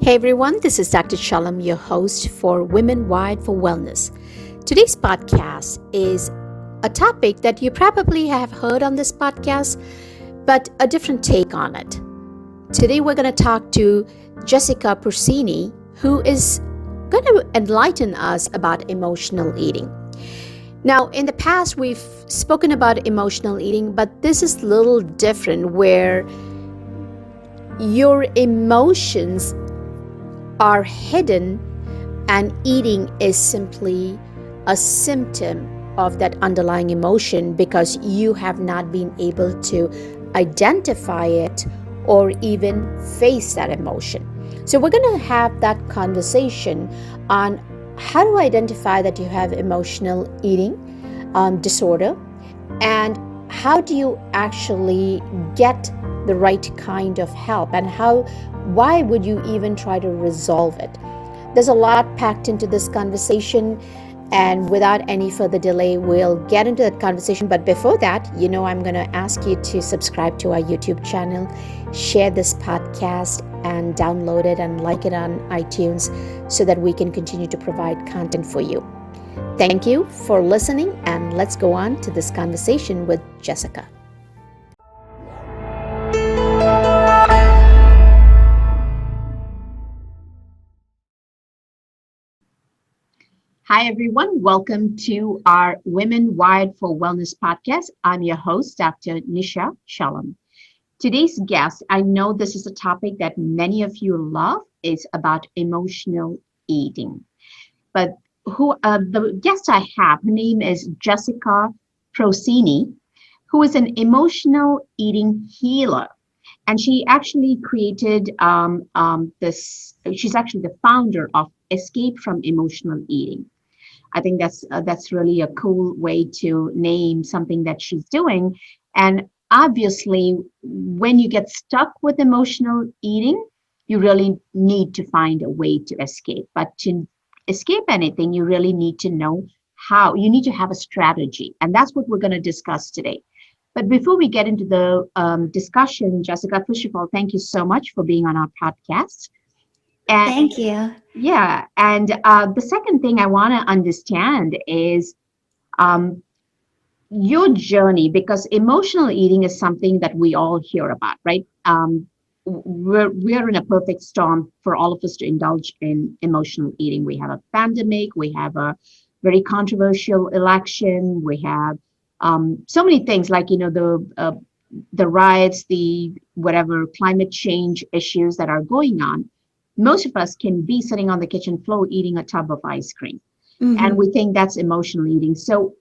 Hey everyone, this is Dr. Shalom, your host for Women Wired for Wellness. Today's podcast is a topic that you probably have heard on this podcast, but a different take on it. Today we're going to talk to Jessica Procini, who is going to enlighten us about emotional eating. Now, in the past, we've spoken about emotional eating, but this is a little different where your emotions are hidden and eating is simply a symptom of that underlying emotion because you have not been able to identify it or even face that emotion. So we're going to have that conversation on how to identify that you have emotional eating disorder, and how do you actually get the right kind of help, and why would you even try to resolve it? There's a lot packed into this conversation, and without any further delay, we'll get into that conversation. But before that, I'm going to ask you to subscribe to our YouTube channel, share this podcast, and download it and like it on iTunes so that we can continue to provide content for you. Thank you for listening, and let's go on to this conversation with Jessica. Hi, everyone. Welcome to our Women Wired for Wellness podcast. I'm your host, Dr. Nisha Shalom. Today's guest, I know this is a topic that many of you love, is about emotional eating. But the guest I have, her name is Jessica Procini, who is an emotional eating healer. And she actually created she's actually the founder of Escape from Emotional Eating. I think that's really a cool way to name something that she's doing. And obviously, when you get stuck with emotional eating, you really need to find a way to escape. But to escape anything, you really need to know how. You need to have a strategy. And that's what we're going to discuss today. But before we get into the discussion, Jessica, first of all, thank you so much for being on our podcast. And thank you. Yeah. And the second thing I want to understand is your journey, because emotional eating is something that we all hear about, right? We're in a perfect storm for all of us to indulge in emotional eating. We have a pandemic, we have a very controversial election, we have so many things like the riots, the whatever climate change issues that are going on. Most of us can be sitting on the kitchen floor eating a tub of ice cream, and we think that's emotional eating. So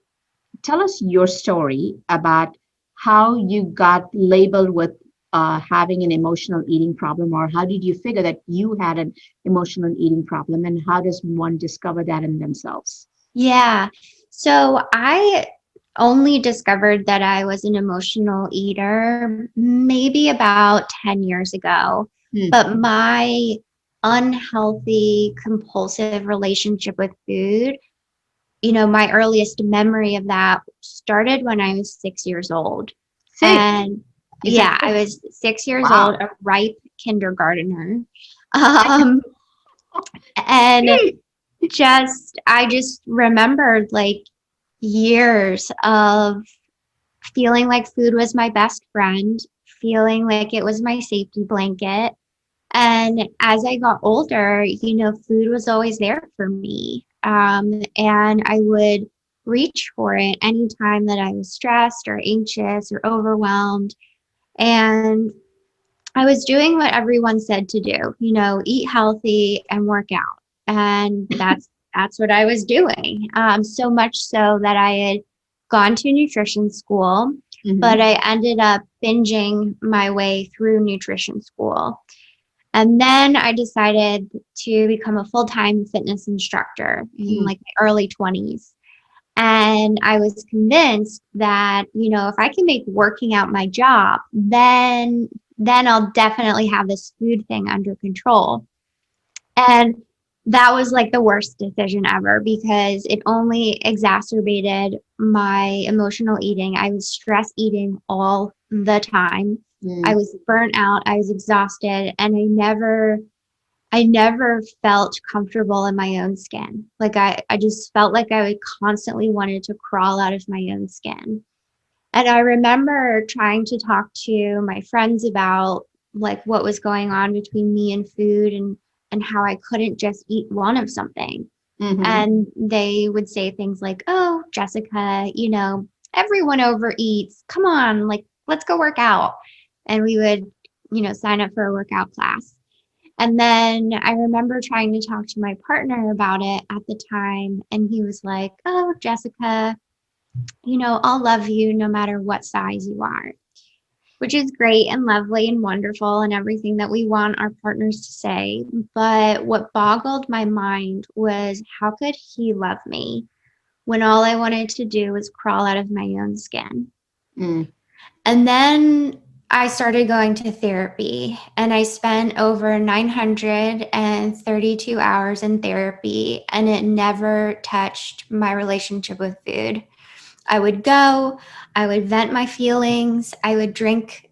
tell us your story about how you got labeled with having an emotional eating problem, or how did you figure that you had an emotional eating problem, and how does one discover that in themselves? Yeah. So I only discovered that I was an emotional eater maybe about 10 years ago. But my unhealthy, compulsive relationship with food, my earliest memory of that started when I was 6 years old. And yeah, I was 6 years old, a ripe kindergartner. And I just remembered like years of feeling like food was my best friend, feeling like it was my safety blanket. And as I got older, food was always there for me. And I would reach for it anytime that I was stressed or anxious or overwhelmed. And I was doing what everyone said to do, eat healthy and work out. And that's what I was doing. So much so that I had gone to nutrition school, but I ended up binging my way through nutrition school. And then I decided to become a full-time fitness instructor in like my early 20s. And I was convinced that, if I can make working out my job, then I'll definitely have this food thing under control. And that was like the worst decision ever because it only exacerbated my emotional eating. I was stress eating all the time. I was burnt out. I was exhausted, and I never I never felt comfortable in my own skin. Like I just felt like I would constantly wanted to crawl out of my own skin. And I remember trying to talk to my friends about like what was going on between me and food and how I couldn't just eat one of something. Mm-hmm. And they would say things like, "Oh, Jessica, everyone overeats. Come on, like let's go work out." And we would, sign up for a workout class. And then I remember trying to talk to my partner about it at the time, and he was like, "Oh, Jessica, I'll love you no matter what size you are," which is great and lovely and wonderful and everything that we want our partners to say. But what boggled my mind was how could he love me when all I wanted to do was crawl out of my own skin? Mm. And then I started going to therapy and I spent over 932 hours in therapy, and it never touched my relationship with food. I would go, I would vent my feelings, I would drink,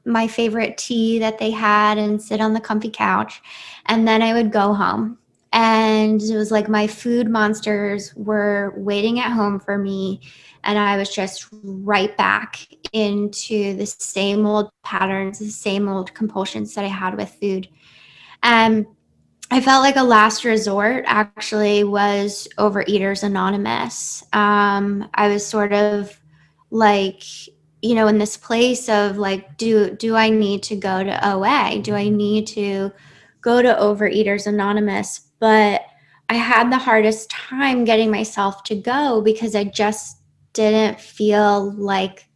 my favorite tea that they had and sit on the comfy couch. And then I would go home. And it was like my food monsters were waiting at home for me. And I was just right back into the same old patterns, the same old compulsions that I had with food. And I felt like a last resort actually was Overeaters Anonymous. I was sort of like, in this place of like, do I need to go to OA? Do I need to go to Overeaters Anonymous? But I had the hardest time getting myself to go because I just didn't feel like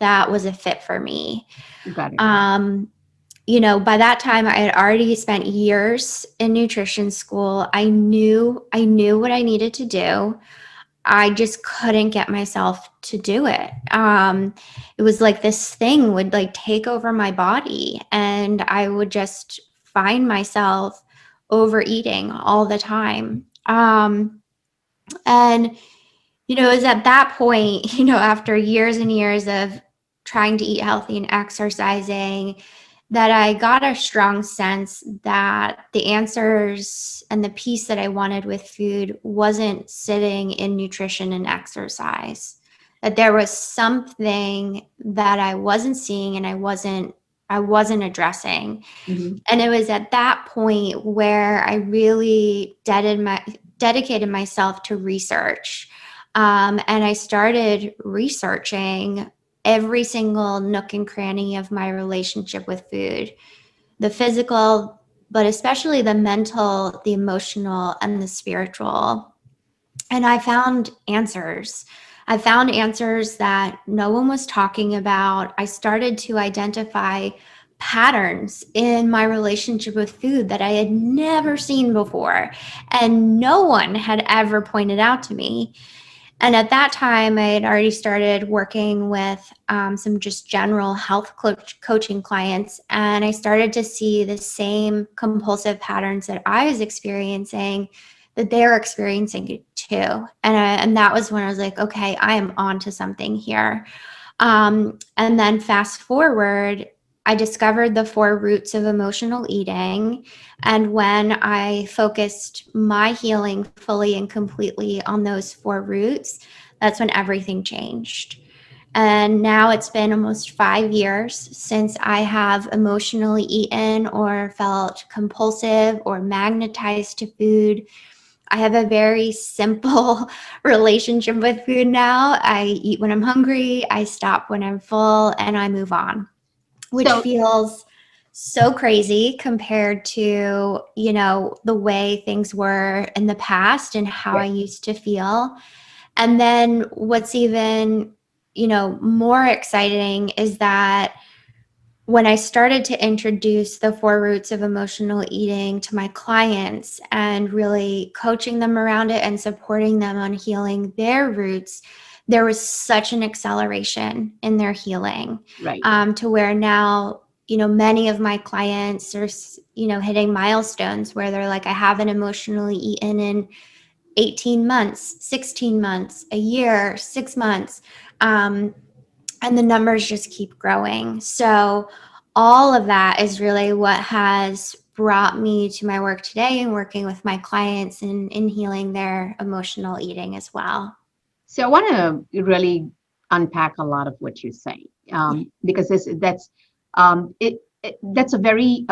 that was a fit for me. Got it. By that time I had already spent years in nutrition school. I knew what I needed to do. I just couldn't get myself to do it. It was like this thing would like take over my body, and I would just find myself overeating all the time. And it was at that point, after years and years of trying to eat healthy and exercising, that I got a strong sense that the answers and the peace that I wanted with food wasn't sitting in nutrition and exercise. That there was something that I wasn't seeing and I wasn't addressing. Mm-hmm. And it was at that point where I really dedicated myself to research. And I started researching every single nook and cranny of my relationship with food, the physical, but especially the mental, the emotional, and the spiritual. And I found answers. I found answers that no one was talking about. I started to identify patterns in my relationship with food that I had never seen before, and no one had ever pointed out to me. And at that time, I had already started working with some just general health coaching clients, and I started to see the same compulsive patterns that I was experiencing, that they're experiencing it too. And that was when I was like, okay, I am on to something here. And then fast forward, I discovered the 4 roots of emotional eating. And when I focused my healing fully and completely on those 4 roots, that's when everything changed. And now it's been almost 5 years since I have emotionally eaten or felt compulsive or magnetized to food. I have a very simple relationship with food now. I eat when I'm hungry, I stop when I'm full, and I move on, which So, feels so crazy compared to, the way things were in the past and how yeah. I used to feel. And then what's even, more exciting is that when I started to introduce the 4 roots of emotional eating to my clients and really coaching them around it and supporting them on healing their roots, there was such an acceleration in their healing, Right. to where now, many of my clients are, hitting milestones where they're like, I haven't emotionally eaten in 18 months, 16 months, a year, 6 months. Um, and the numbers just keep growing. So all of that is really what has brought me to my work today and working with my clients in healing their emotional eating as well. So I want to really unpack a lot of what you're saying, because that's a very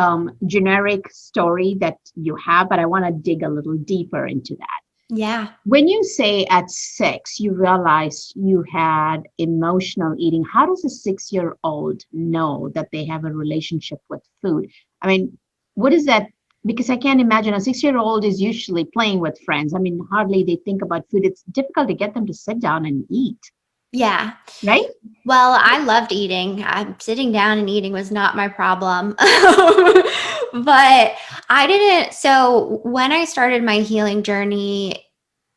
generic story that you have, but I want to dig a little deeper into that. Yeah. When you say at 6, you realized you had emotional eating, how does a 6-year-old know that they have a relationship with food? I mean, what is that? Because I can't imagine a 6-year-old is usually playing with friends. I mean, hardly they think about food. It's difficult to get them to sit down and eat, Yeah. right? Well, I loved eating. Sitting down and eating was not my problem. But I didn't. So when I started my healing journey,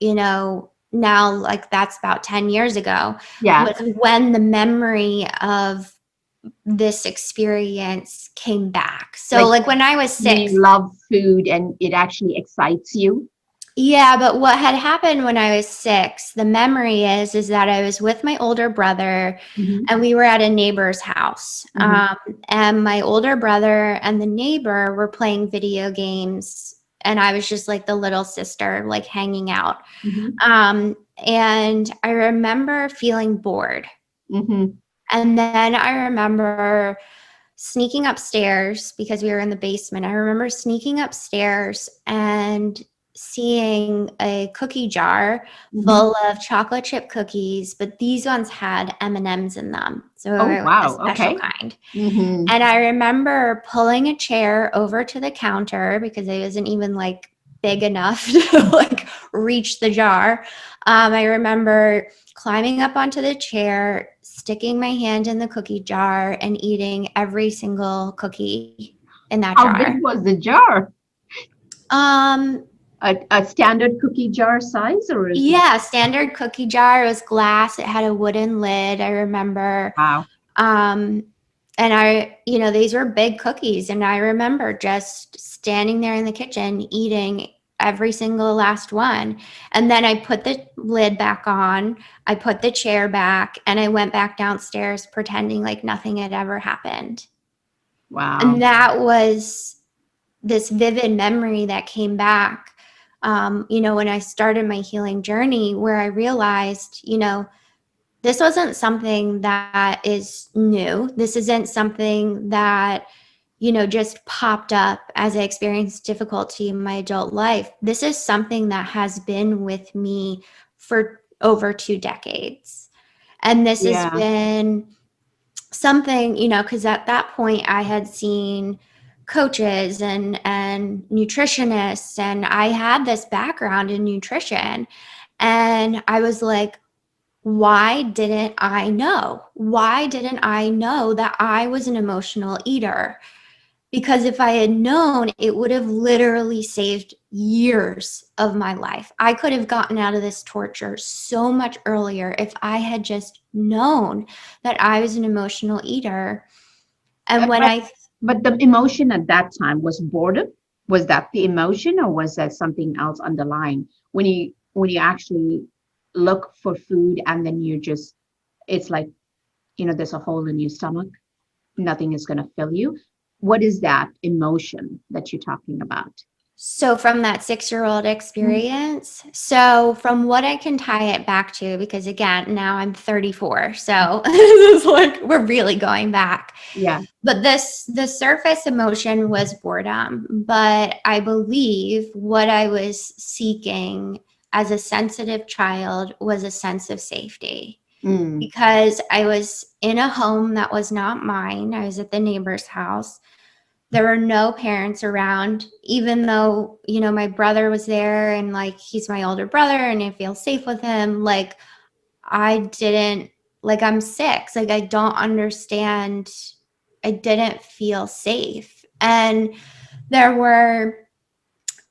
now like that's about 10 years ago, Yeah. was when the memory of this experience came back. So Like like when I was when 6. you love food and it actually excites you. Yeah, but what had happened when I was 6, the memory is that I was with my older brother Hmm. and we were at a neighbor's house. Hmm. And my older brother and the neighbor were playing video games. And I was just like the little sister, like hanging out. Hmm. And I remember feeling bored. Hmm. And then I remember sneaking upstairs because we were in the basement. I remember sneaking upstairs and seeing a cookie jar Hmm. full of chocolate chip cookies, but these ones had M&Ms in them. So Oh, it was a wow. special Okay. kind. Hmm. And I remember pulling a chair over to the counter because it wasn't even like big enough to like reach the jar. I remember climbing up onto the chair, sticking my hand in the cookie jar and eating every single cookie in that How big jar. was the jar? Um, A standard cookie jar size, or is it? yeah, standard cookie jar. It was glass. It had a wooden lid. I remember. Wow. Um, and these were big cookies. And I remember just standing there in the kitchen eating every single last one. And then I put the lid back on, I put the chair back, and I went back downstairs pretending like nothing had ever happened. Wow. And that was this vivid memory that came back, when I started my healing journey, where I realized, this wasn't something that is new. This isn't something that, just popped up as I experienced difficulty in my adult life. This is something that has been with me for over 2 decades. And this has Yeah. been something, because at that point I had seen coaches and nutritionists, and I had this background in nutrition. And I was like, why didn't I know? Why didn't I know that I was an emotional eater? Because if I had known, it would have literally saved years of my life. I could have gotten out of this torture so much earlier if I had just known that I was an emotional eater. And Uh, when But I, but the emotion at that time was boredom. Was that the emotion, or was that something else underlying? When you actually look for food and then it's like, there's a hole in your stomach. Nothing is going to fill you. What is that emotion that you're talking about? so from that 6-year-old Mm. experience, so from what I can tie it back to, because again, now I'm 34, so this is like we're really going back. Yeah. But the surface emotion was boredom, but I believe what I was seeking as a sensitive child was a sense of safety, Mm. because I was in a home that was not mine. I was at the neighbor's house. There were no parents around, even though, my brother was there and like he's my older brother and I feel safe with him. Like I didn't, like I'm 6, like I don't understand. I didn't feel safe. And there were,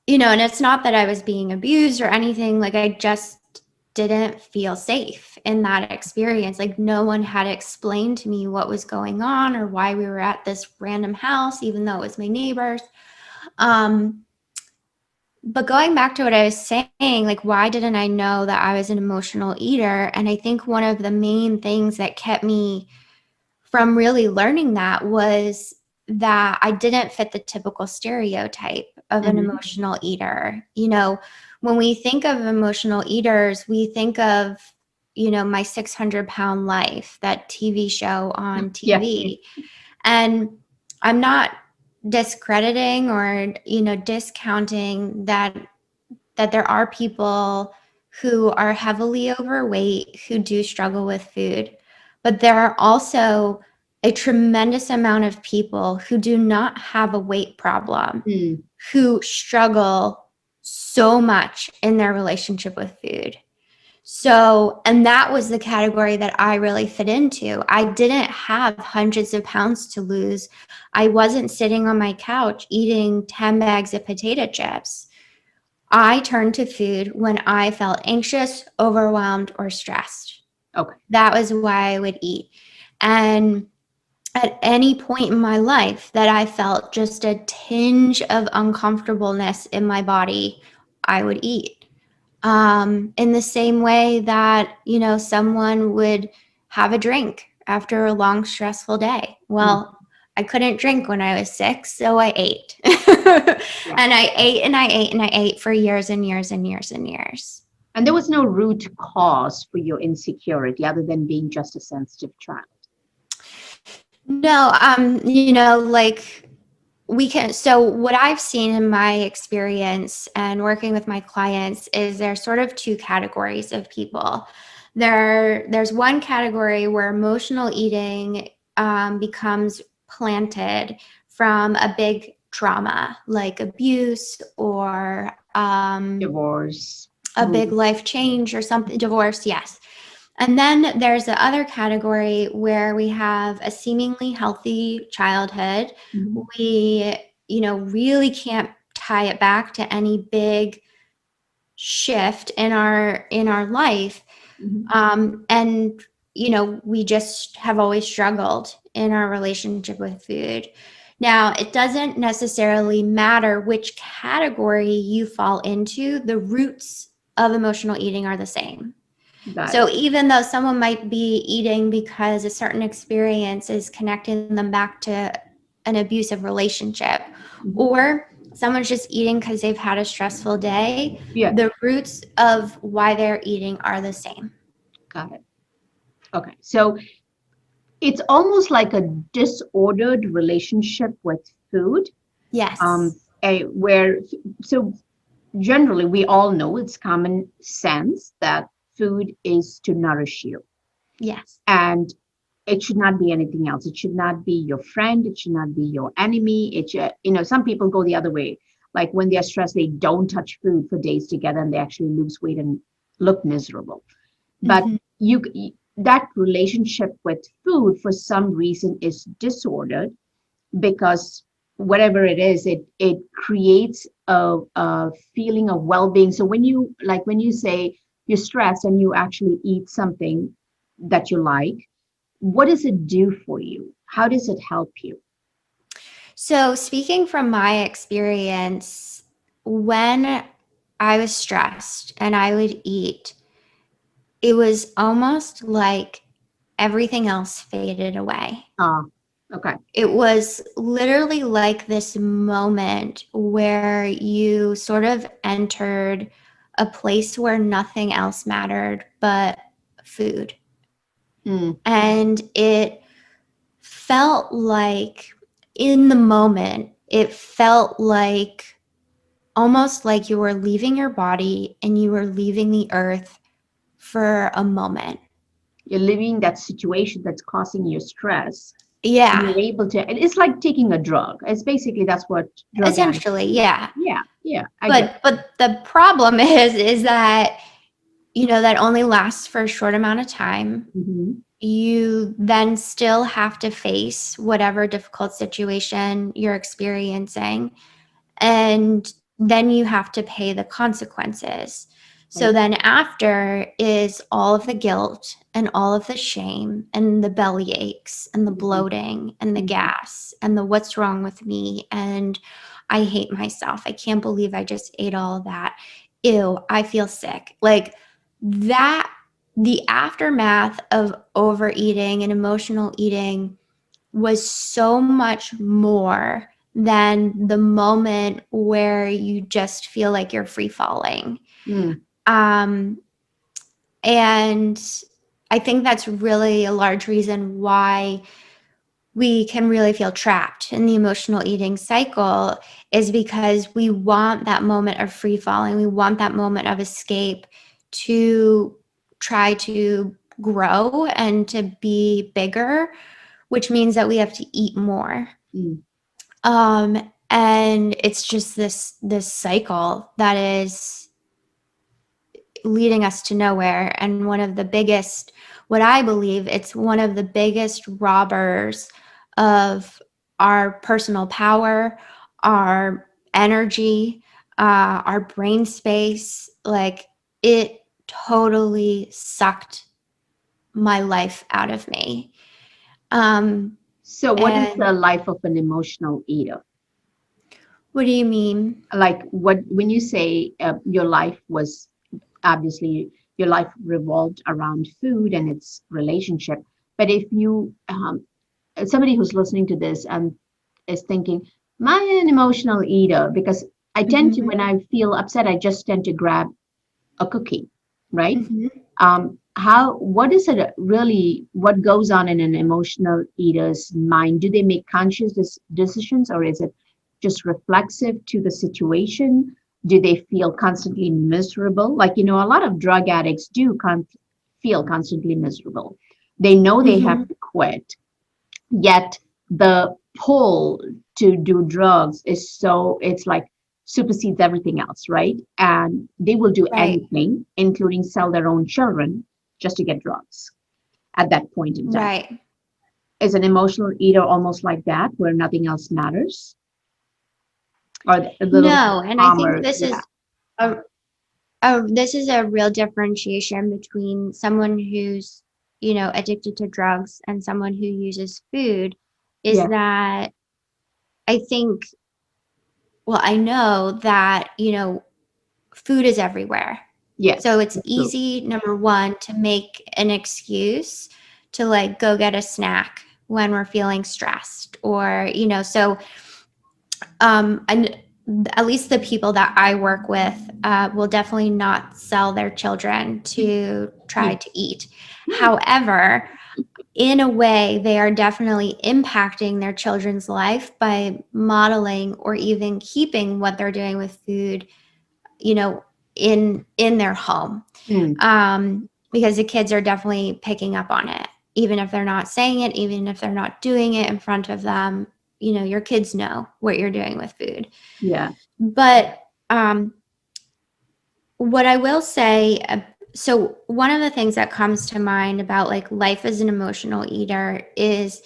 and it's not that I was being abused or anything, like I just didn't feel safe in that experience. Like no one had explained to me what was going on or why we were at this random house, even though it was my neighbors. Um, but going back to what I was saying, like, why didn't I know that I was an emotional eater? And I think one of the main things that kept me from really learning that was that I didn't fit the typical stereotype of an emotional eater. When we think of emotional eaters, we think of, My 600-Pound Life, that TV show on Yeah. TV. And I'm not discrediting or, discounting that there are people who are heavily overweight who do struggle with food, but there are also a tremendous amount of people who do not have a weight problem Mm. who struggle so much in their relationship with food. So, and that was the category that I really fit into. I didn't have hundreds of pounds to lose. I wasn't sitting on my couch eating 10 bags of potato chips. I turned to food when I felt anxious, overwhelmed, or stressed. Okay. That was why I would eat. And at any point in my life that I felt just a tinge of uncomfortableness in my body, I would eat. In the same way that, someone would have a drink after a long, stressful day. Well, I couldn't drink when I was 6, so I ate. Yeah. And I ate and I ate and I ate for years and years and years and years. And there was no root cause for your insecurity other than being just a sensitive child. No, like so what I've seen in my experience and working with my clients is there's sort of two categories of people. There's one category where emotional eating becomes planted from a big trauma like abuse or Divorce. a big life change or something, divorce, yes. And then there's the other category where we have a seemingly healthy childhood. Mhm. We, really can't tie it back to any big shift in our life. And, we just have always struggled in our relationship with food. Now, it doesn't necessarily matter which category you fall into, the roots of emotional eating are the same. So even though someone might be eating because a certain experience is connecting them back to an abusive relationship, or someone's just eating because they've had a stressful day, Yeah. the roots of why they're eating are the same. Got it. Okay. So it's almost like a disordered relationship with food. Yes. Where so generally we all know it's common sense that food is to nourish you, Yes. and it should not be anything else. It should not be your friend. It should not be your enemy. It should, some people go the other way. Like when they're stressed, they don't touch food for days together and they actually lose weight and look miserable. But you that relationship with food for some reason is disordered because whatever it is, it creates a feeling of well-being. So when you say you're stressed and you actually eat something that you like, what does it do for you? How does it help you? So speaking from my experience, when I was stressed and I would eat, it was almost like everything else faded away. Okay. It was literally like this moment where you sort of entered a place where nothing else mattered but food. And it felt like in the moment, it felt like almost like you were leaving your body and you were leaving the earth for a moment. You're living that situation that's causing you stress. And Yeah. you're able to, and it's like taking a drug. It's basically that's what drug Essentially, yeah. Yeah. But the problem is that, that only lasts for a short amount of time. You then still have to face whatever difficult situation you're experiencing. And then you have to pay the consequences. So then after is all of the guilt and all of the shame and the belly aches and the bloating and the gas and the what's wrong with me and I hate myself. I can't believe I just ate all of that. Ew, I feel sick. Like that, the aftermath of overeating and emotional eating was so much more than the moment where you just feel like you're free falling. Mm. And I think that's really a large reason why we can really feel trapped in the emotional eating cycle, is because we want that moment of free falling. We want that moment of escape to try to grow and to be bigger, which means that we have to eat more. Mm. And it's just this cycle that is leading us to nowhere. And what I believe, it's one of the biggest robbers of our personal power, our energy, our brain space. Like, it totally sucked my life out of me. So what is the And life of an emotional eater? what do you mean? Like, what, when you say your life was, obviously your life revolved around food and its relationship, but if you somebody who's listening to this and is thinking, am I an emotional eater? Because I tend to, Mm-hmm. when I feel upset, I just tend to grab a cookie, right? Mm-hmm. What is it really, what goes on in an emotional eater's mind? Do they make conscious decisions, or is it just reflexive to the situation? Do they feel constantly miserable? Like, a lot of drug addicts do feel constantly miserable. They know they Mm-hmm. have to quit, yet the pull to do drugs is so, it's like supersedes everything else, right? And they will do Right. anything, including sell their own children, just to get drugs at that point in time. Right. Is an emotional eater almost like that, where nothing else matters, or a little No, and I think calmer? Yeah. a, this is a real differentiation between someone who's, addicted to drugs and someone who uses food, is Yeah. that I think, well, I know that, food is everywhere. Yes, So it's that's true. easy, number one, to make an excuse to like go get a snack when we're feeling stressed, or, so and at least the people that I work with will definitely not sell their children to try to eat. However, in a way, they are definitely impacting their children's life by modeling or even keeping what they're doing with food, in their home, Mm, because the kids are definitely picking up on it, even if they're not saying it, even if they're not doing it in front of them. Your kids know what you're doing with food. yeah. But what I will say, so one of the things that comes to mind about like life as an emotional eater is,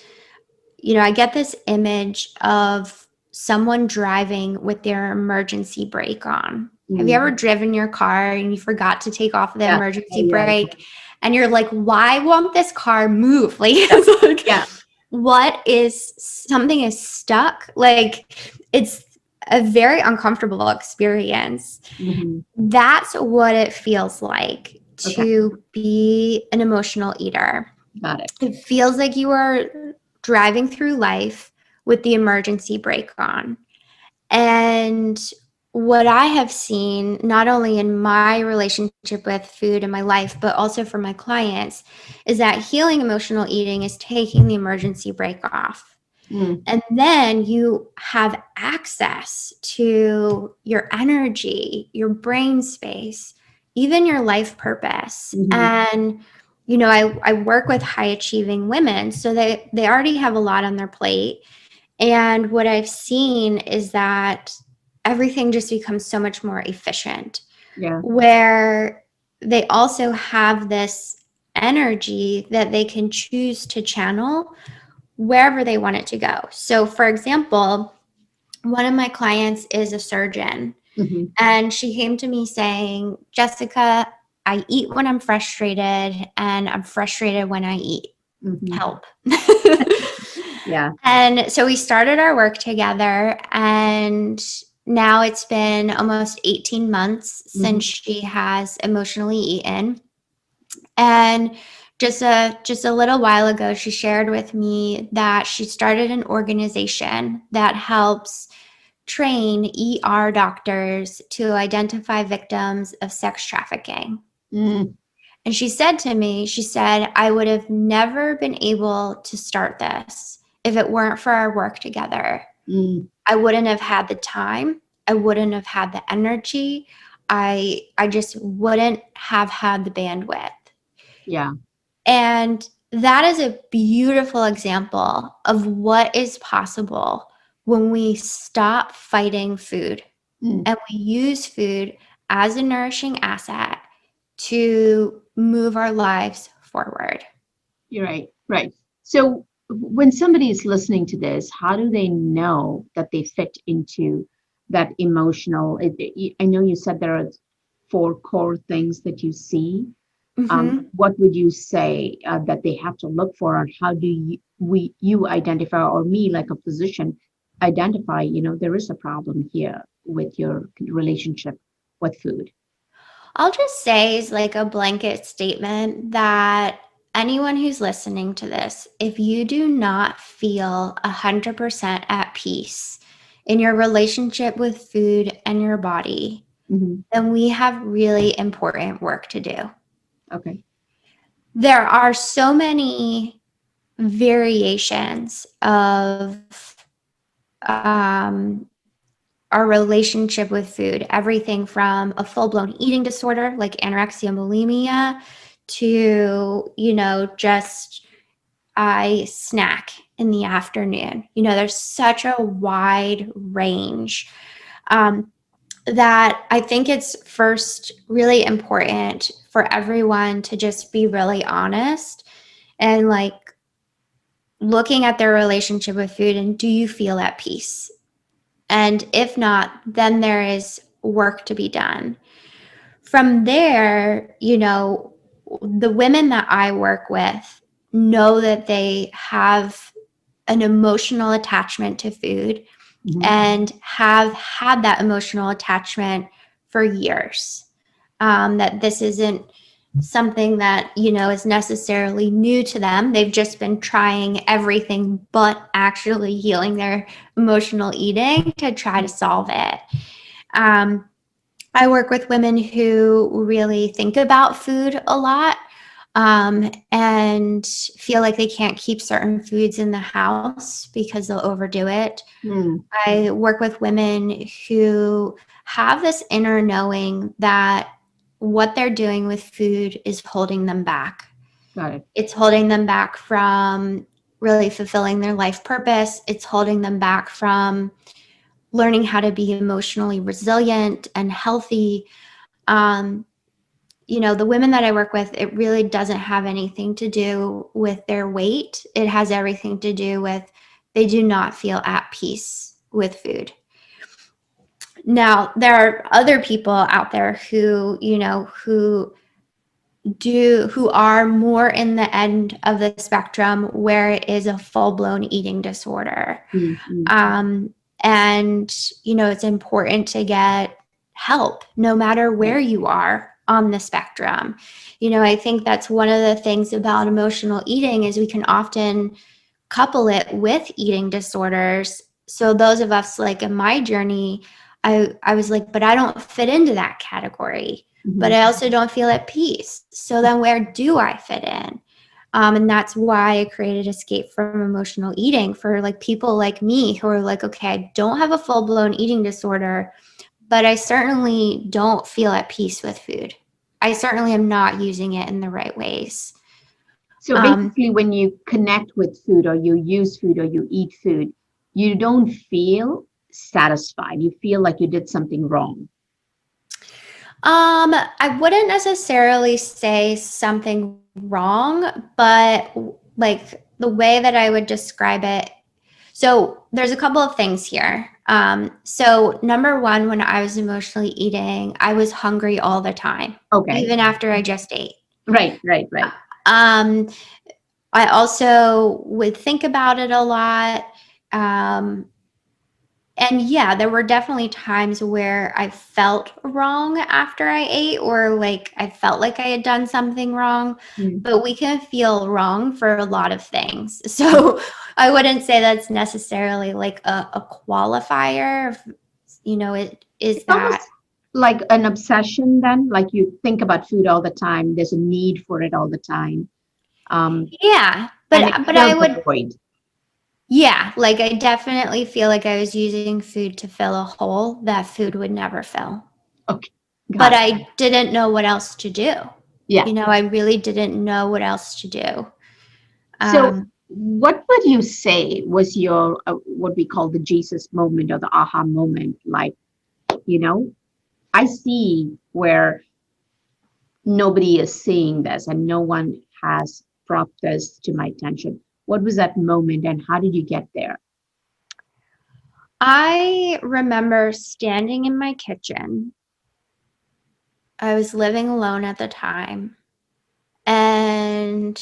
I get this image of someone driving with their emergency brake on. Have you ever Mm, driven your car and you forgot to take off the yeah. emergency Yeah. Yeah. brake, and you're like, why won't this car move? Like, Yeah. it's like, Yeah. something is stuck? Like, it's a very uncomfortable experience. Hmm. That's what it feels like Okay. to be an emotional eater. Got it. It feels like you are driving through life with the emergency brake on. And what I have seen, not only in my relationship with food in my life, but also for my clients, is that healing emotional eating is taking the emergency brake off. Mm, And then you have access to your energy, your brain space, even your life purpose. hmm. And, I work with high achieving women, so they already have a lot on their plate. And what I've seen is that everything just becomes so much more efficient, Yeah. where they also have this energy that they can choose to channel wherever they want it to go. So, for example, one of my clients is a surgeon, Hmm. and she came to me saying, Jessica, I eat when I'm frustrated, and I'm frustrated when I eat. Hmm. Help. Yeah. And so we started our work together, and now it's been almost 18 months since Hmm. she has emotionally eaten. And just a little while ago, she shared with me that she started an organization that helps train ER doctors to identify victims of sex trafficking. Mm, And she said to me, she said, I would have never been able to start this if it weren't for our work together. mm, I wouldn't have had the time. I wouldn't have had the energy. I just wouldn't have had the bandwidth. yeah. And that is a beautiful example of what is possible when we stop fighting food Mm, and we use food as a nourishing asset to move our lives forward. you're right. Right. So when somebody is listening to this, how do they know that they fit into that emotional? I know you said there are four core things that you see. Mm-hmm. What would you say that they have to look for, and how do you identify, or me like a physician identify, there is a problem here with your relationship with food? I'll just say is like a blanket statement that anyone who's listening to this, if you do not feel 100% at peace in your relationship with food and your body, Hmm. then we have really important work to do. Okay. There are so many variations of um, our relationship with food, everything from a full-blown eating disorder like anorexia and bulimia to, just I snack in the afternoon. There's such a wide range um, that I think it's first really important for everyone to just be really honest and like looking at their relationship with food and do you feel at peace? And if not, then there is work to be done. From there, the women that I work with know that they have an emotional attachment to food Hmm. and have had that emotional attachment for years. That this isn't something that, is necessarily new to them. They've just been trying everything but actually healing their emotional eating to try to solve it. Um, I work with women who really think about food a lot and feel like they can't keep certain foods in the house because they'll overdo it. Mm, I work with women who have this inner knowing that what they're doing with food is holding them back. got it. It's holding them back from really fulfilling their life purpose. It's holding them back from learning how to be emotionally resilient and healthy. Um, the women that I work with, it really doesn't have anything to do with their weight. It has everything to do with they do not feel at peace with food. Now, there are other people out there who, who are more in the end of the spectrum where it is a full-blown eating disorder. Mm, mm, Um, and, it's important to get help no matter right. where you are on the spectrum. I think that's one of the things about emotional eating is we can often couple it with eating disorders. So those of us like in my journey, I was like, but I don't fit into that category, but Hmm. I also don't feel at peace. So then where do I fit in? And that's why I created Escape from Emotional Eating for like people like me who are like, okay, I don't have a full blown eating disorder, but I certainly don't feel at peace with food. I certainly am not using it in the right ways. So Um, basically, when you connect with food, or you use food, or you eat food, you don't feel satisfied. You feel like you did something wrong. I wouldn't necessarily say something wrong, but like the way that I would describe it. So there's a couple of things here. So number one, when I was emotionally eating, I was hungry all the time, Okay. even after I just ate. Right, right, right. Um, I also would think about it a lot. Um, And yeah, there were definitely times where I felt wrong after I ate, or like I felt like I had done something wrong, Mm. but we can feel wrong for a lot of things. So I wouldn't say that's necessarily like a qualifier. It is It's almost that. like an obsession then, like you think about food all the time. There's a need for it all the time. Yeah, And it but I fills the would, void. yeah, like I definitely feel like I was using food to fill a hole that food would never fill. Okay, But got it. I didn't know what else to do. Yeah. I really didn't know what else to do. So, Um, what would you say was your what we call the Jesus moment or the aha moment? Like, you know, I see where nobody is seeing this and no one has brought this to my attention. What was that moment and how did you get there? I remember standing in my kitchen. I was living alone at the time, and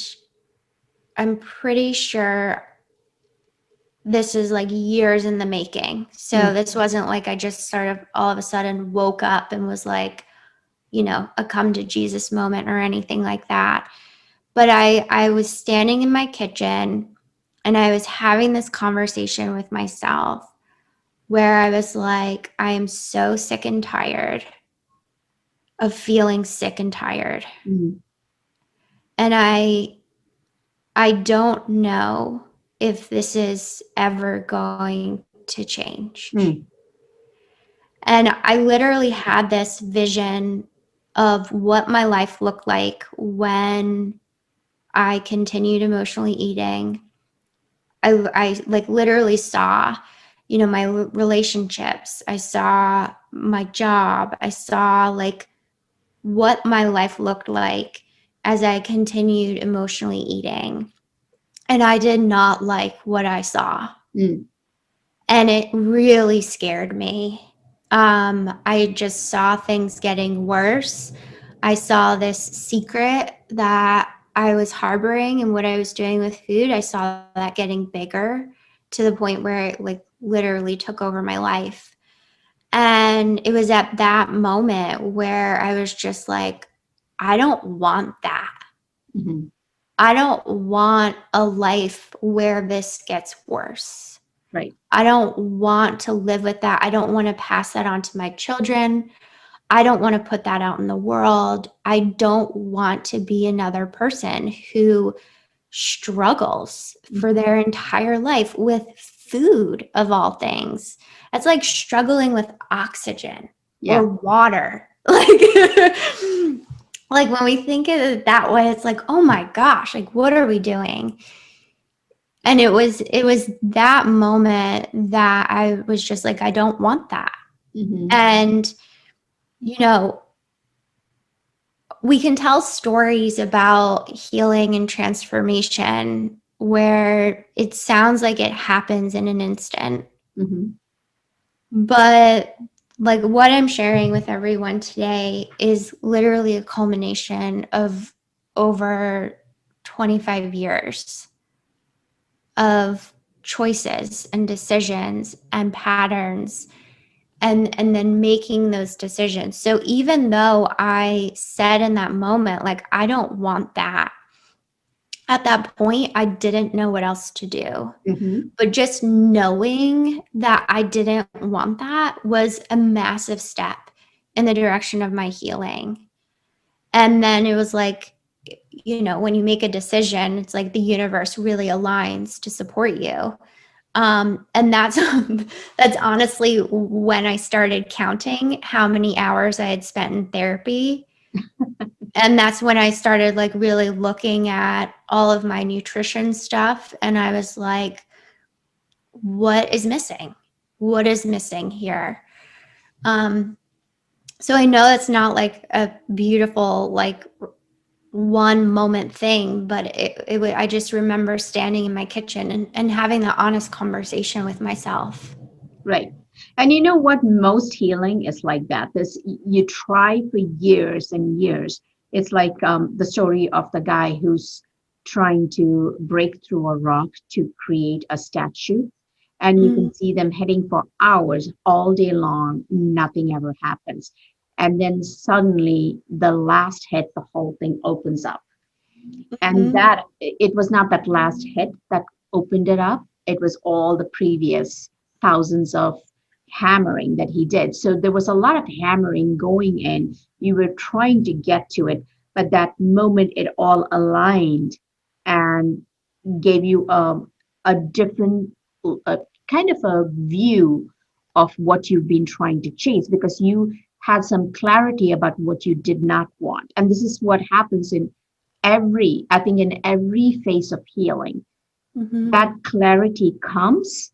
I'm pretty sure this is like years in the making. So Mm, this wasn't like I just sort of all of a sudden woke up and was like, a come to Jesus moment or anything like that. But I was standing in my kitchen and I was having this conversation with myself where I was like, I am so sick and tired of feeling sick and tired. mm, And I don't know if this is ever going to change. mm, And I literally had this vision of what my life looked like when I continued emotionally eating. I like literally saw, my relationships. I saw my job. I saw like what my life looked like as I continued emotionally eating. And I did not like what I saw. mm, And it really scared me. I just saw things getting worse. I saw this secret that I was harboring and what I was doing with food. I saw that getting bigger to the point where it like literally took over my life. And it was at that moment where I was just like, I don't want that. mhm. I don't want a life where this gets worse. Right. I don't want to live with that. I don't want to pass that on to my children. I don't want to put that out in the world. I don't want to be another person who struggles for Mhm. their entire life with food, of all things. It's like struggling with oxygen or Yeah. water. Like when we think of it that way, it's like, oh my gosh, like what are we doing? And it was that moment that I was just like, I don't want that. Hmm. And you know we can tell stories about healing and transformation where it sounds like it happens in an instant, Hmm. but like what I'm sharing with everyone today is literally a culmination of over 25 years of choices and decisions and patterns, and then making those decisions. So even though I said in that moment, like, I don't want that, at that point I didn't know what else to do. Hmm. But just knowing that I didn't want that was a massive step in the direction of my healing. And then it was like, when you make a decision, it's like the universe really aligns to support you. And that's that's honestly when I started counting how many hours I had spent in therapy. And that's when I started like really looking at all of my nutrition stuff. And I was like, what is missing? What is missing here? Um, so I know it's not like a beautiful, like one moment thing, but I just remember standing in my kitchen and having that honest conversation with myself. Right. And you know what? Most healing is like that. This you try for years and years. It's like the story of the guy who's trying to break through a rock to create a statue. and you Mm, can see them heading for hours all day long. Nothing ever happens. And then suddenly the last hit, the whole thing opens up. And mhm. that it was not that last hit that opened it up, it was all the previous thousands of hammering that he did. So there was a lot of hammering going in. You were trying to get to it, but that moment it all aligned and gave you a different a kind of a view of what you've been trying to chase, because you had some clarity about what you did not want. And this is what happens in I think in every phase of healing. Mhm. That clarity comes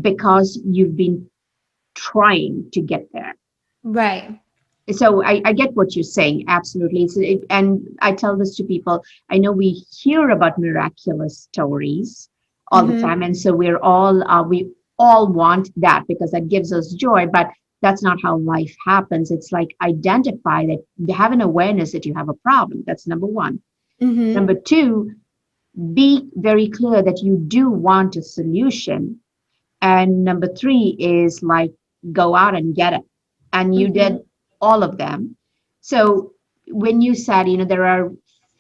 because you've been trying to get there. Right. So I get what you're saying, absolutely. And I tell this to people. I know we hear about miraculous stories all the Mhm. time, and so we all want that because that gives us joy. But that's not how life happens. It's like identify that you have an awareness that you have a problem. That's number one. Mhm. Number two, be very clear that you do want a solution. And number three is like go out and get it. And you did Mhm. all of them. So when you said, there are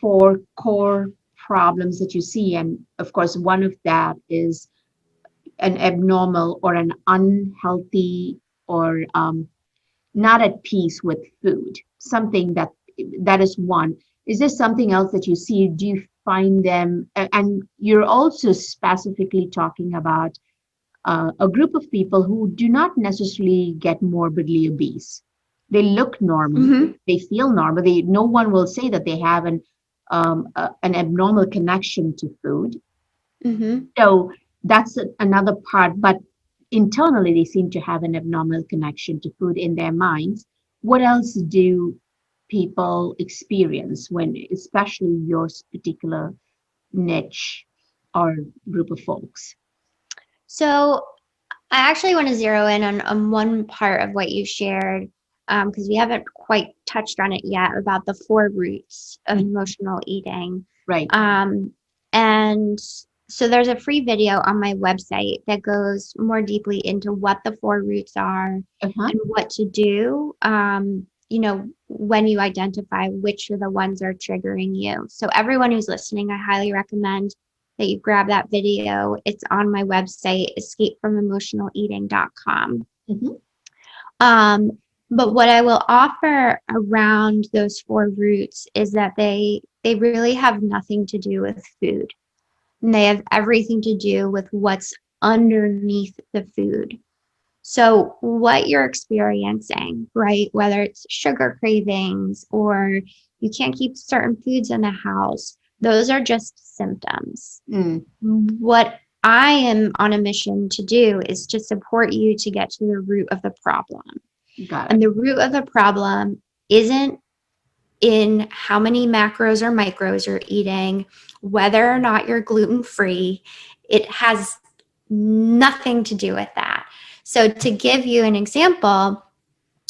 four core problems that you see, and of course, one of that is an abnormal or an unhealthy or not at peace with food, something that is one. Is there something else that you see? Do you find them? And you're also specifically talking about a group of people who do not necessarily get morbidly obese. They look normal, Mhm. they feel normal. No one will say that they have an abnormal connection to food. Mhm. So that's another part. But internally, they seem to have an abnormal connection to food in their minds. What else do people experience when, especially your particular niche or group of folks? So I actually want to zero in on one part of what you shared, because we haven't quite touched on it yet about the four roots of Mm, emotional eating. right. Um, and so there's a free video on my website that goes more deeply into what the four roots are Uh-huh. and what to do, when you identify which of the ones are triggering you. So everyone who's listening, I highly recommend that you grab that video. It's on my website, escapefromemotionaleating.com. Mhm. Um, but what I will offer around those four roots is that they really have nothing to do with food. And they have everything to do with what's underneath the food. So, what you're experiencing, right? Whether it's sugar cravings or you can't keep certain foods in the house, those are just symptoms. Mm, What I am on a mission to do is to support you to get to the root of the problem. got And it. the root of the problem isn't in how many macros or micros you're eating, whether or not you're gluten free. It has nothing to do with that. So, to give you an example,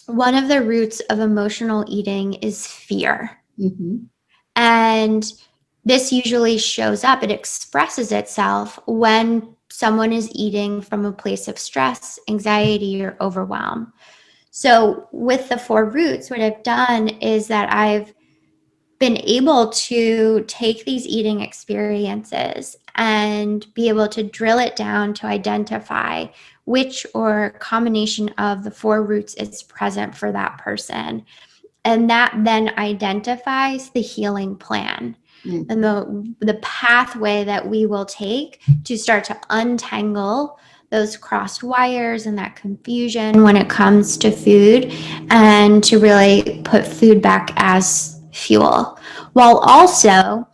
one of the roots of emotional eating is fear. Hmm. And this usually shows up, it expresses itself when someone is eating from a place of stress, anxiety, or overwhelm. So, with the four roots, what I've done is that I've been able to take these eating experiences and be able to drill it down to identify which or combination of the four roots is present for that person. And that then identifies the healing plan and Hmm. the pathway that we will take to start to untangle those crossed wires and that confusion when it comes to food, and to really put food back as fuel while also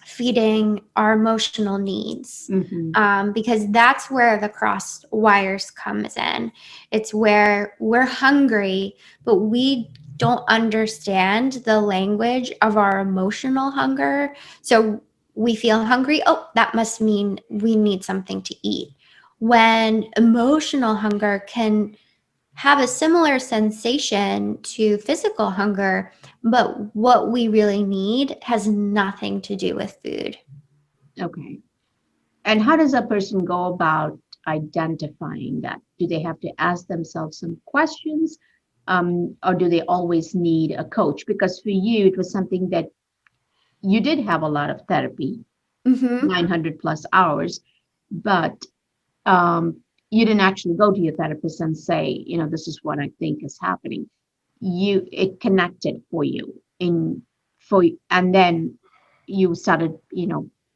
feeding our emotional needs, Hmm. because that's where the crossed wires comes in. It's where we're hungry, but we don't understand the language of our emotional hunger. So we feel hungry, oh, that must mean we need something to eat, when emotional hunger can have a similar sensation to physical hunger, but what we really need has nothing to do with food. Okay. And how does a person go about? identifying that? Do they have to ask themselves some questions, or do they always need a coach? Because for you, it was something that you did have a lot of therapy, Mm-hmm. 900 plus hours, but you didn't actually go to your therapist and say, this is what I think is happening. It connected for you and then you started,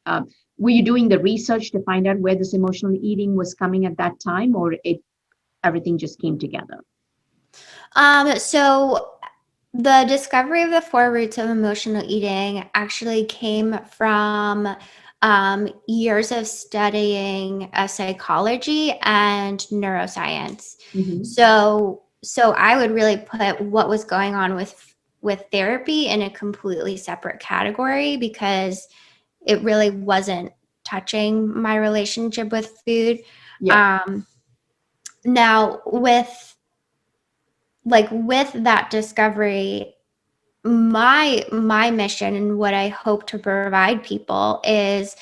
uh, were you doing the research to find out where this emotional eating was coming at that time, or everything just came together? So the discovery of the four roots of emotional eating actually came from years of studying psychology and neuroscience. Hmm. So I would really put what was going on with therapy in a completely separate category because it really wasn't touching my relationship with food. Yeah. Um, Now with that discovery, my mission and what I hope to provide people is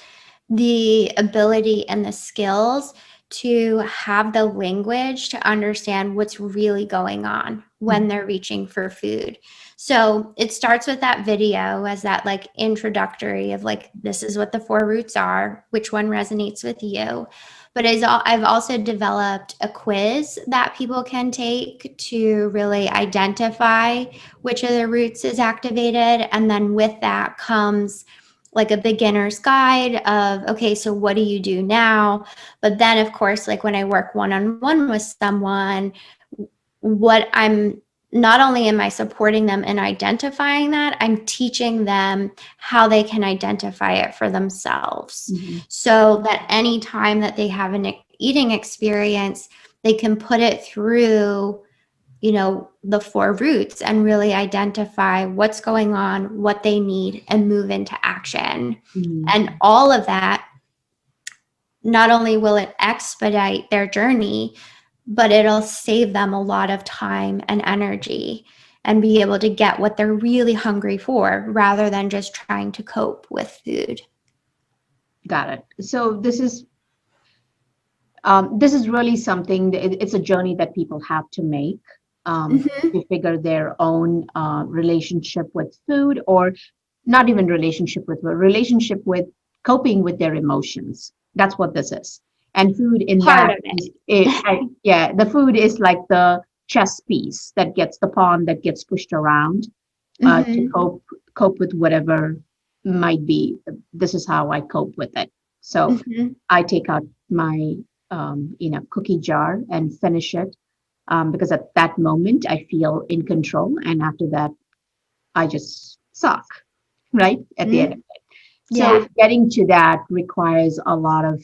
the ability and the skills to have the language to understand what's really going on when they're reaching for food. So it starts with that video as that like introductory of like, this is what the four roots are, which one resonates with you. But I've also developed a quiz that people can take to really identify which of the roots is activated. And then with that comes like a beginner's guide of, okay, so what do you do now? But then, of course, like when I work one on one with someone, what I'm not only am I supporting them in identifying that, I'm teaching them how they can identify it for themselves Hmm. so that any time that they have an eating experience, they can put it through the four roots and really identify what's going on, what they need, and move into action. Hmm. And all of that, not only will it expedite their journey, but it'll save them a lot of time and energy and be able to get what they're really hungry for rather than just trying to cope with food. Got it. So this is really something, it's a journey that people have to make, Mm-hmm. to figure their own relationship with food, or not even relationship with food, relationship with coping with their emotions. That's what this is. And food in Part that of is, it. yeah, the food is like the chess piece that gets the pawn that gets pushed around, to Mm-hmm. cope with whatever might be. This is how I cope with it. So Mm-hmm. I take out my cookie jar and finish it, because at that moment I feel in control, and after that I just suck, right at the end Mm-hmm. of it. So Yeah. getting to that requires a lot of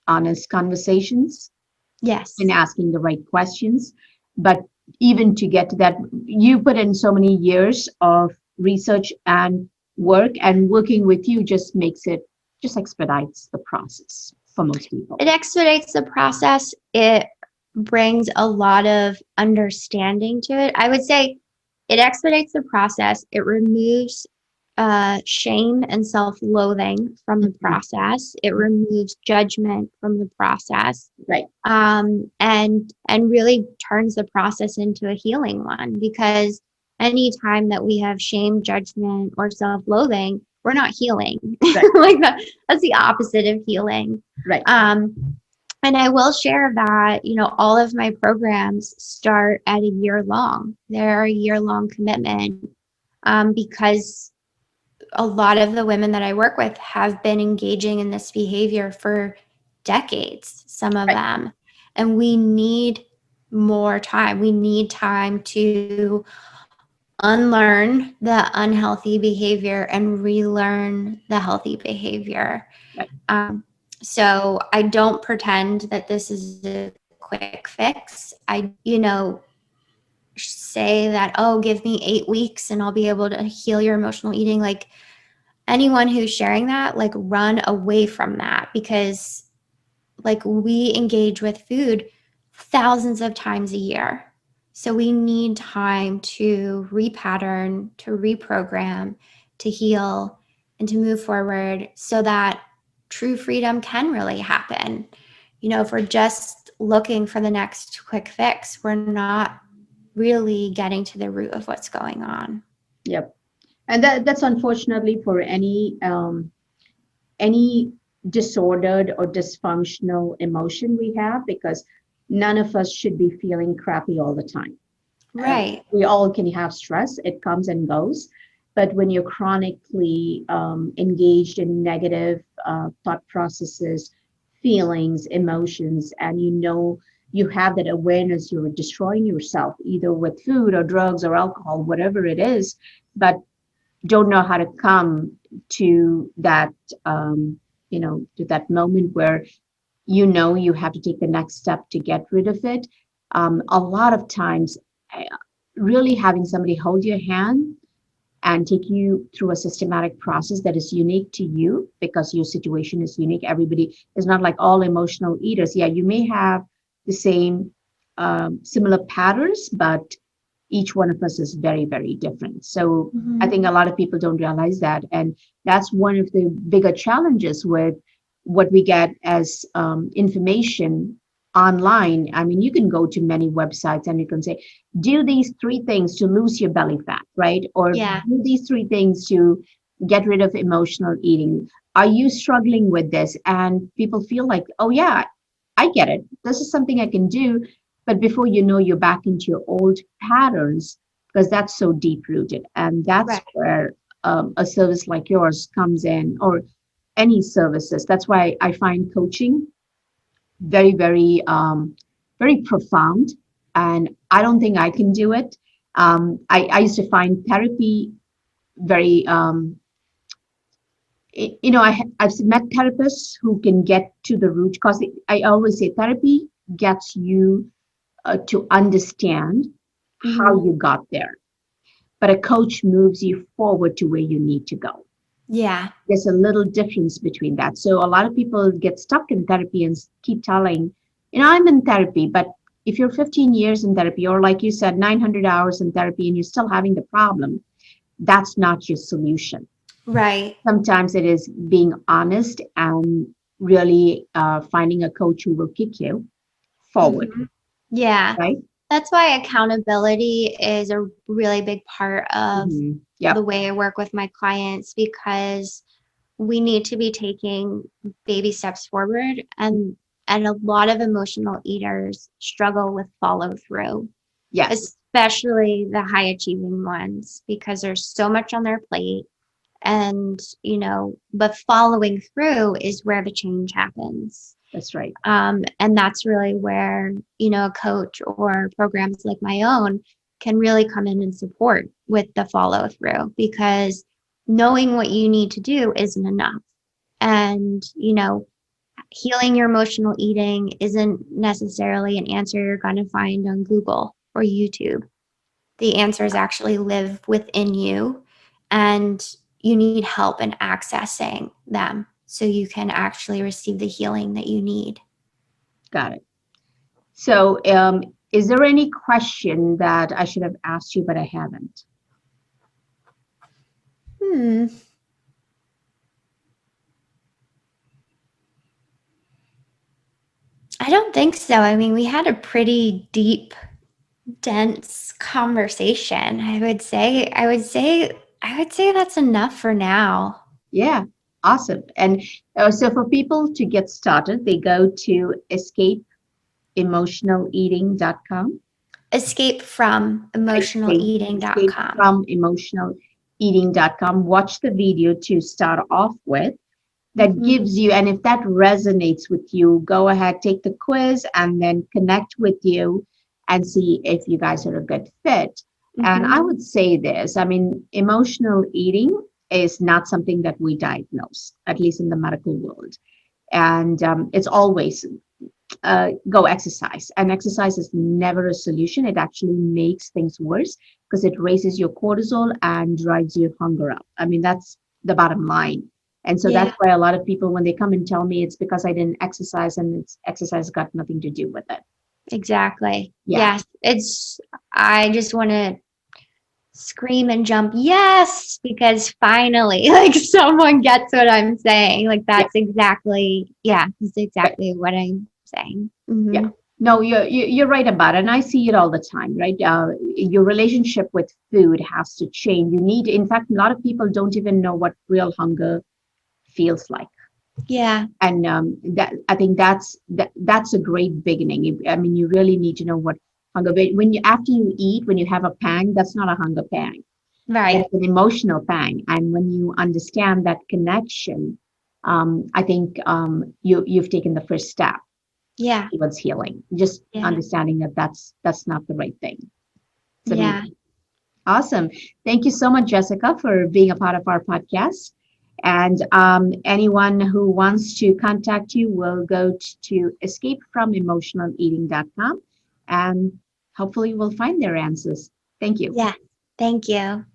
honest conversations and Yes. asking the right questions. But even to get to that, you put in so many years of research and work, and working with you just expedites the process for most people. It expedites the process. It brings a lot of understanding to it. I would say it expedites the process. It removes shame and self-loathing from the Mhm. process. It removes judgment from the process, Right. and really turns the process into a healing one. Because anytime that we have shame, judgment, or self-loathing, we're not healing. Right. Like that's the opposite of healing. Right. Um, and I will share that, all of my programs start at a year long. They're a year long commitment, because a lot of the women that I work with have been engaging in this behavior for decades, some of Right. them. And we need more time. We need time to unlearn the unhealthy behavior and relearn the healthy behavior. Right. Um, so I don't pretend that this is a quick fix. I, say that, oh, give me 8 weeks and I'll be able to heal your emotional eating. Like anyone who's sharing that, like run away from that because like we engage with food thousands of times a year. So we need time to repattern, to reprogram, to heal, and to move forward so that true freedom can really happen. if we're just looking for the next quick fix, we're not really getting to the root of what's going on. Yep. And that's unfortunately for any disordered or dysfunctional emotion we have, because none of us should be feeling crappy all the time. Right. We all can have stress, it comes and goes. But when you're chronically engaged in negative thought processes, feelings, emotions, and you have that awareness, you're destroying yourself either with food or drugs or alcohol, whatever it is, but don't know how to come to that, to that moment where you have to take the next step to get rid of it. A lot of times, uh, really having somebody hold your hand and take you through a systematic process that is unique to you, because your situation is unique. Everybody is not like all emotional eaters. Yeah, you may have the same similar patterns, but each one of us is very, very different. So I think a lot of people don't realize that. And that's one of the bigger challenges with what we get as information online. I mean, you can go to many websites and you can say, do these three things to lose your belly fat, right? Or Yeah. do these three things to get rid of emotional eating. Are you struggling with this? And people feel like, oh, yeah, I get it. This is something I can do. But before you know, you're back into your old patterns, because that's so deep rooted. And that's Right. where a service like yours comes in, or any services. That's why I find coaching very, very, very profound. And I don't think I can do it. I used to find therapy very, I've met therapists who can get to the root cause. I always say therapy gets you to understand how Mhm. you got there, but a coach moves you forward to where you need to go. Yeah. There's a little difference between that. So a lot of people get stuck in therapy and keep telling, I'm in therapy, but if you're 15 years in therapy, or like you said, 900 hours in therapy, and you're still having the problem, that's not your solution. Right. Sometimes it is being honest and really finding a coach who will kick you forward, Mhm. Yeah. right? That's why accountability is a really big part of the Yep, way I work with my clients, because we need to be taking baby steps forward, and a lot of emotional eaters struggle with follow through, yes, especially the high achieving ones, because there's so much on their plate. And but following through is where the change happens. that's right. And that's really where a coach or programs like my own can really come in and support with the follow through, because knowing what you need to do isn't enough. And healing your emotional eating isn't necessarily an answer you're going to find on Google or YouTube. The answers actually live within you, and you need help in accessing them so you can actually receive the healing that you need. Got it. So, is there any question that I should have asked you, but I haven't? Hmm. I don't think so. I mean, we had a pretty deep, dense conversation. I would say that's enough for now. Yeah, awesome. And so for people to get started, they go to escapeemotionaleating.com. Escape from Escape emotionaleating.com. from emotionaleating.com. Watch the video to start off with. That Mm-hmm. gives you, and if that resonates with you, go ahead, take the quiz, and then connect with you and see if you guys are a good fit. And I Mm-hmm. would say this, I mean, emotional eating is not something that we diagnose, at least in the medical world. And it's always go exercise. And exercise is never a solution. It actually makes things worse because it raises your cortisol and drives your hunger up. I mean, that's the bottom line. And so that's Yeah, why a lot of people, when they come and tell me it's because I didn't exercise, and it's exercise got nothing to do with it. exactly. Yeah, Yes, I just want to scream and jump, yes, because finally, like someone gets what I'm saying. Like yeah. that's exactly what I'm balancing. Yeah. No, you're right about it. And I see it all the time, right? Your relationship with food has to change. You need, in fact, a lot of people don't even know what real hunger feels like. Yeah. And that I think that's a great beginning. I mean, you really need to know what hunger. When you after you eat, when you have a pang, that's not a hunger pang. Right. That's an emotional pang. And when you understand that connection, I think you've taken the first step Yeah. towards healing. Just Yeah. understanding that that's not the right thing. It's Yeah. amazing. Awesome. Thank you so much, Jessica, for being a part of our podcast. And anyone who wants to contact you will go to escapefromemotionaleating.com and hopefully we'll find their answers. Thank you. Yeah. Thank you.